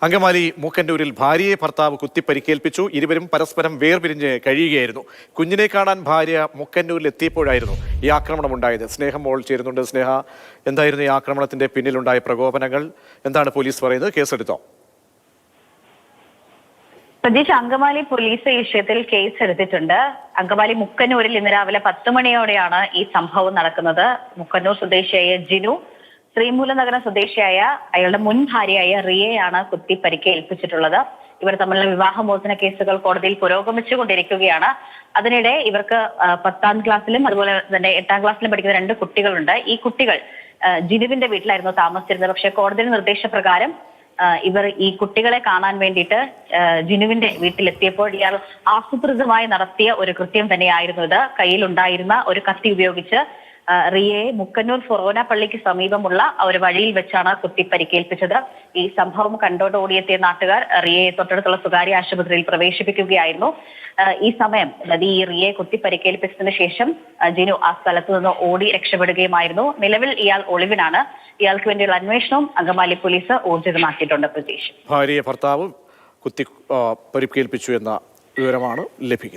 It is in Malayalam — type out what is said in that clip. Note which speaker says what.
Speaker 1: അങ്കമാലി മൂക്കന്നൂരിൽ ഭാര്യയെ ഭർത്താവ് കുത്തിപ്പരിക്കേൽപ്പിച്ചു. ഇരുവരും പരസ്പരം വേർപിരിഞ്ഞ് കഴിയുകയായിരുന്നു. കുഞ്ഞിനെ കാണാൻ ഭാര്യ മൂക്കന്നൂരിൽ എത്തിയപ്പോഴായിരുന്നു ഈ ആക്രമണം ഉണ്ടായത്. സ്നേഹം മോൾ ചേരുന്നുണ്ട്. സ്നേഹ, എന്തായിരുന്നു ഈ ആക്രമണത്തിന്റെ പിന്നിലുണ്ടായ പ്രകോപനങ്ങൾ? എന്താണ് പോലീസ് പറയുന്നത്? കേസെടുത്തോ?
Speaker 2: പ്രതീക്ഷ, അങ്കമാലി പോലീസ് ഈ വിഷയത്തിൽ കേസ് എടുത്തിട്ടുണ്ട്. അങ്കമാലി മുക്കന്നൂരിൽ ഇന്ന് രാവിലെ 10 മണിയോടെയാണ് ഈ സംഭവം നടക്കുന്നത്. മുക്കന്നൂർ സ്വദേശിയായ ജിനു, ശ്രീമൂലനഗരം സ്വദേശിയായ അയാളുടെ മുൻ ഭാര്യയായ റിയയാണ് കുത്തി പരിക്കേൽപ്പിച്ചിട്ടുള്ളത്. ഇവർ തമ്മിലുള്ള വിവാഹമോചന കേസുകൾ കോടതിയിൽ പുരോഗമിച്ചുകൊണ്ടിരിക്കുകയാണ്. അതിനിടെ ഇവർക്ക് 10ാം ക്ലാസ്സിലും അതുപോലെ തന്നെ 8ാം ക്ലാസ്സിലും പഠിക്കുന്ന 2 കുട്ടികളുണ്ട്. ഈ കുട്ടികൾ ജിനുവിന്റെ വീട്ടിലായിരുന്നു താമസിച്ചിരുന്നത്. പക്ഷേ കോടതിയുടെ നിർദ്ദേശപ്രകാരം ഇവർ ഈ കുട്ടികളെ കാണാൻ വേണ്ടിയിട്ട് ജിനുവിന്റെ വീട്ടിലെത്തിയപ്പോൾ ഇയാൾ ആസൂത്രിതമായി നടത്തിയ ഒരു കൃത്യം തന്നെയായിരുന്നു ഇത്. കയ്യിലുണ്ടായിരുന്ന ഒരു കത്തി ഉപയോഗിച്ച് റിയയെ മുക്കന്നൂർ ഫൊറോന പള്ളിക്ക് സമീപമുള്ള ഒരു വഴിയിൽ വെച്ചാണ് കുത്തി പരിക്കേൽപ്പിച്ചത്. ഈ സംഭവം കണ്ടോടുകൂടിയെത്തിയ നാട്ടുകാർ റിയയെ തൊട്ടടുത്തുള്ള സ്വകാര്യ ആശുപത്രിയിൽ പ്രവേശിപ്പിക്കുകയായിരുന്നു. ഈ സമയം, അതായത് ഈ റിയയെ കുത്തി പരിക്കേൽപ്പിച്ചതിന് ശേഷം ജിനു ആ സ്ഥലത്ത് നിന്ന് ഓടി രക്ഷപ്പെടുകയുമായിരുന്നു. നിലവിൽ ഇയാൾ ഒളിവിനാണ്. ഇയാൾക്ക് വേണ്ടിയുള്ള അന്വേഷണവും അങ്കമാലി പോലീസ് ഊർജിതമാക്കിയിട്ടുണ്ട്. പ്രതീക്ഷ,
Speaker 1: ഭാര്യയെ ഭർത്താവ് കുത്തി പരിക്കേൽപ്പിച്ചു എന്ന വിവരമാണ് ലഭിക്കുന്നത്.